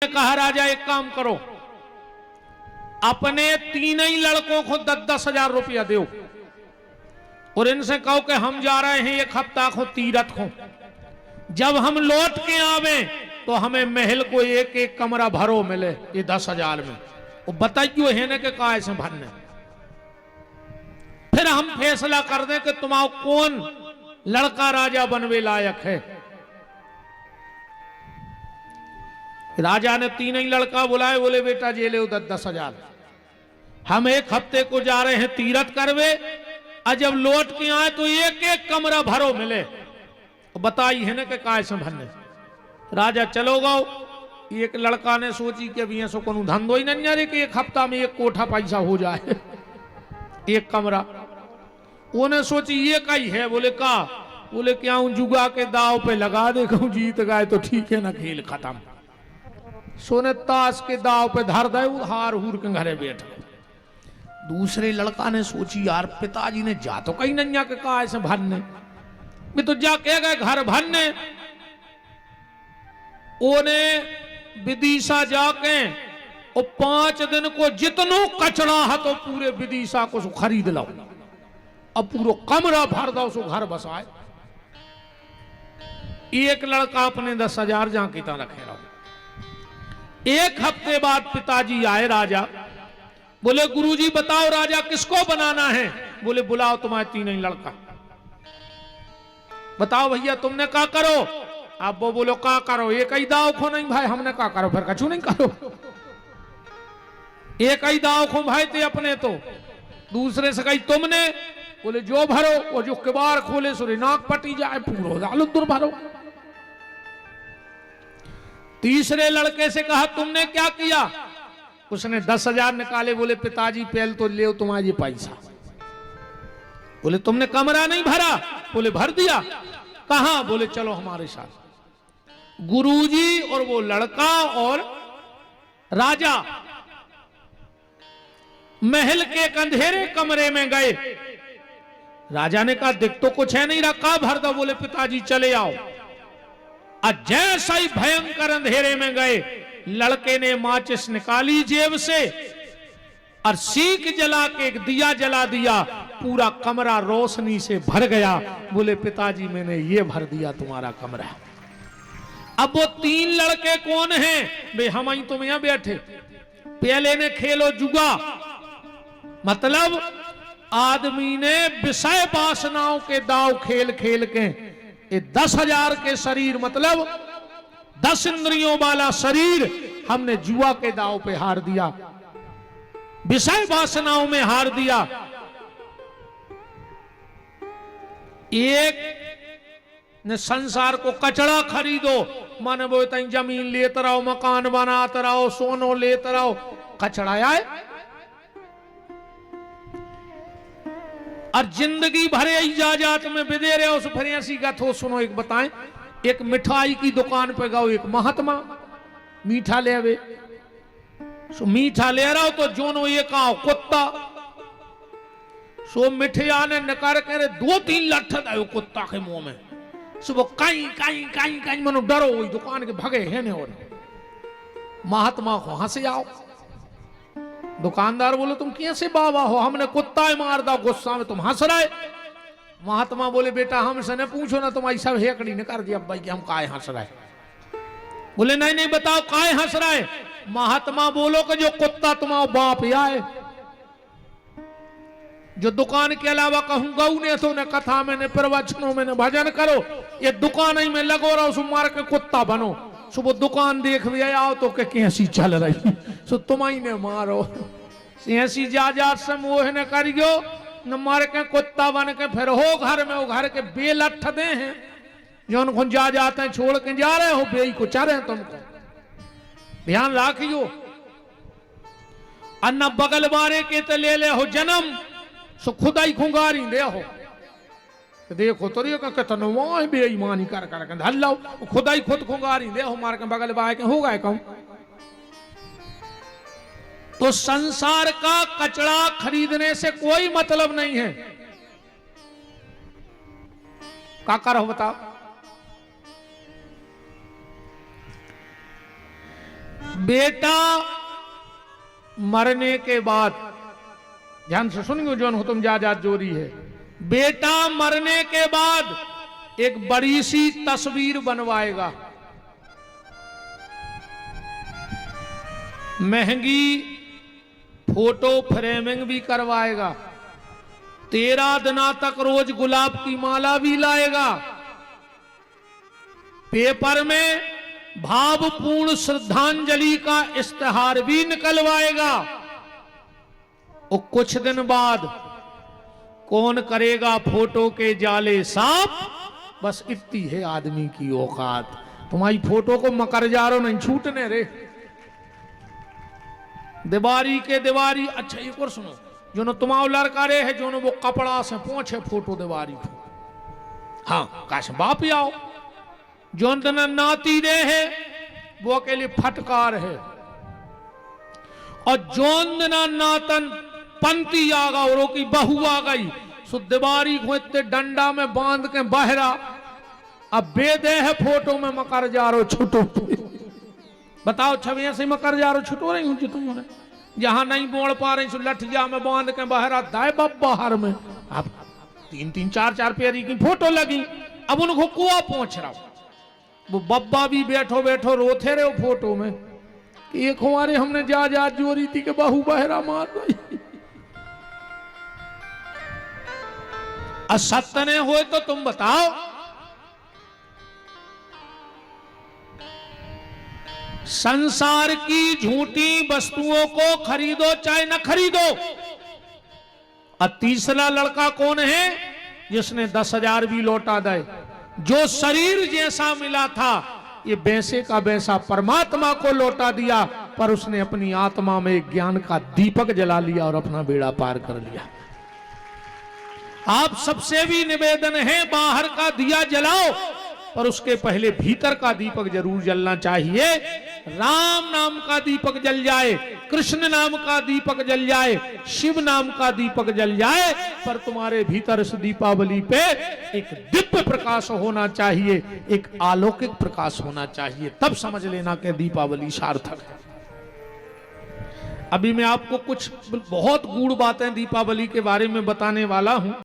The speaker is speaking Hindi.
ने कहा राजा एक काम करो, अपने तीन ही लड़कों को 10,000 रुपया दो और इनसे कहो कि हम जा रहे हैं एक हफ्ता को तीरथ को, जब हम लौट के आवे तो हमें महल को एक एक कमरा भरो मिले ये 10,000 में। वो बताइयो है ना कि काय से भरने, फिर हम फैसला कर दें कि तुम्हारा कौन लड़का राजा बनवे लायक है। राजा ने तीन ही लड़का बुलाए, बोले बेटा जे ले 10,000, हम एक हफ्ते को जा रहे हैं तीरथ करवे, और जब लौट के आए तो एक एक कमरा भरो मिले। बताई है ना कि काय से भरने। राजा चलो गो। एक लड़का ने सोची कि अभी ऐसा को धंधो ही नहीं रे कि एक हफ्ता में एक कोठा पैसा हो जाए एक कमरा। उन्हें सोची ये कई है, बोले का, बोले क्या हूं जुगा के दाव पे लगा दे, कहूं जीत गए तो ठीक है ना, खेल खत्म। सोने ताश के दाव पे धर दे, हार हूर के घरे बैठ। दूसरे लड़का ने सोची यार पिताजी ने जा तो कहीं नहीं के कहा ऐसे भरने, मैं तो जा कह गए घर भरने। ओने विदिशा जाके और 5 दिन को जितनो कचड़ा है तो पूरे विदिशा को सो खरीद लो, अब पूरा कमरा भर दो सो घर बसाए। एक लड़का अपने 10,000 जहां की तरह रखे रहो। एक हफ्ते बाद पिताजी आए राजा, बोले गुरुजी बताओ राजा किसको बनाना है। बोले बुलाओ तुम्हारे तीन ही लड़का, बताओ भैया तुमने क्या करो। अब वो बोलो का करो, एक ही दाव खो नहीं भाई, हमने का करो, फिर कछु नहीं करो। एक ही दाव खो भाई थे अपने तो, दूसरे से कही तुमने। बोले जो भरो, वो जो किबार खोले सुरे नाक पटी जाए पूरा जालुद्दुर भरो। तीसरे लड़के से कहा तुमने क्या किया। उसने 10,000 निकाले, बोले पिताजी पहले तो ले तुम्हारी पैसा। बोले तुमने कमरा नहीं भरा, बोले भर दिया। कहां, बोले चलो हमारे साथ। गुरुजी और वो लड़का और राजा महल के एक अंधेरे कमरे में गए। राजा ने कहा दिख तो कुछ है नहीं रखा, भर दो। बोले पिताजी चले आओ। जैसा ही भयंकर अंधेरे में गए, लड़के ने माचिस निकाली जेब से और सीख जला के एक दिया जला दिया, पूरा कमरा रोशनी से भर गया। बोले पिताजी मैंने ये भर दिया तुम्हारा कमरा। अब वो तीन लड़के कौन हैं बे, हम ही तुम यहां बैठे। पहले ने खेलो जुगा, मतलब आदमी ने विषय वासनाओं के दाव खेल खेल के 10,000 के शरीर, मतलब 10 इंद्रियों वाला शरीर हमने जुआ के दाव पे हार दिया, विषय वासनाओं में हार दिया। एक ने संसार को कचड़ा खरीदो, माने वो तई जमीन लेते रहो, मकान बनाते रहो, सोनो लेते रहो, कचड़ा आए। और जिंदगी भरे इजाजत में बिदे रहे हो। फिर ऐसी कथो सुनो, एक बताएं। एक मिठाई की दुकान पे गओ, एक महात्मा मीठा ले आवे। सो मीठा ले रहा हो तो जोनो एक आओ कुत्ता, सो मिठिया ने नकार करे 2-3 लठ दायो कुत्ता के मुंह में। सो वो काई काई काई काई मनो डरो, वही दुकान के भगे है ने। और महात्मा को हंसे आओ। दुकानदार बोले तुम कैसे बाबा हो, हमने कुत्ता ही मार दा, गुस्सा में तुम हंस रहे। महात्मा बोले बेटा हमसे ने पूछो ना, तुम ऐसा हेकड़ी ने कर दिया भाई कि हम काय हंस रहे। बोले नहीं नहीं बताओ काय हंस रहे। महात्मा बोलो कि जो कुत्ता तुम्हारा बाप आए, जो दुकान के अलावा कहूं गऊ ने तो ने कथा में ने प्रवचनों में ने भजन करो, ये दुकान ही में लगो रहो, सो मार के कुत्ता बनो। सो वो दुकान देख भी आओ तो के कैसी चल रही, सो तुम ही ने मारो। ऐसी जाजात से मोह ने करियो न, मार के कुत्ता बन के फिर हो घर में। वो घर के बेलठ दे हैं जो उनको जा जाते हैं, छोड़ के जा रहे हो बेई को चरे। तुमको ध्यान रखियो। अन्ना बगल बारे के ते ले हो जन्म, सो खुदा ही खुंगारी दे हो। देखो तो रियो का तो वहां बेईमानी कर कर के हल्लाओ, खुदा ही खुद खुंगारी दे हो, मार के बगल बाए के हो गए कहूं। तो संसार का कचड़ा खरीदने से कोई मतलब नहीं है। का करो बताओ। बेटा मरने के बाद, ध्यान से सुनियो जो हुतम जाजात जोरी है, बेटा मरने के बाद एक बड़ी सी तस्वीर बनवाएगा, महंगी फोटो फ्रेमिंग भी करवाएगा, 13 दिना तक रोज गुलाब की माला भी लाएगा, पेपर में भावपूर्ण श्रद्धांजलि का इश्तेहार भी निकलवाएगा। और कुछ दिन बाद कौन करेगा फोटो के जाले साफ, बस इतनी है आदमी की औकात। तुम्हारी फोटो को मकरजारो नहीं छूटने रे, दीवारी के दीवारी। अच्छा एक और सुनो, जो न तुम्हारा लड़का रे है जो न वो कपड़ा से पोंछे फोटो दीवारी को, हाँ काश बाप आओ, जो न नाती रे है वो अकेले फटकार है, और जोन ना नातन पंती आ गया और की बहू आ गई, सो दीवारी को इतने डंडा में बांध के बहरा, अब बेदे है फोटो में मकर जा रो छुटो। बताओ छवियां से मकर जा रो छुटो रही हूं तुमने, जहां नहीं बोल पा रही सो लठिया में बांध के बहरा दाए बाहर में। अब 3-3 4-4 पेरी की फोटो लगी, अब उनको कुआ पहुंच रहा, वो बब्बा भी बैठो बैठो रोते रहे फोटो में कि एक हमारे हमने जा जोरी थी कि बहू बहरा मार रही। असत्य ने हो तो तुम बताओ, संसार की झूठी वस्तुओं को खरीदो चाहे न खरीदो। और तीसरा लड़का कौन है जिसने 10,000 भी लौटा दे, जो शरीर जैसा मिला था ये वैसे का वैसा परमात्मा को लौटा दिया, पर उसने अपनी आत्मा में ज्ञान का दीपक जला लिया और अपना बेड़ा पार कर लिया। आप सबसे भी निवेदन है बाहर का दिया जलाओ, पर उसके पहले भीतर का दीपक जरूर जलना चाहिए। राम नाम का दीपक जल जाए, कृष्ण नाम का दीपक जल जाए, शिव नाम का दीपक जल जाए, पर तुम्हारे भीतर इस दीपावली पे एक दिव्य प्रकाश होना चाहिए, एक अलौकिक प्रकाश होना चाहिए, तब समझ लेना कि दीपावली सार्थक है। अभी मैं आपको कुछ बहुत गूढ़ बातें दीपावली के बारे में बताने वाला हूं।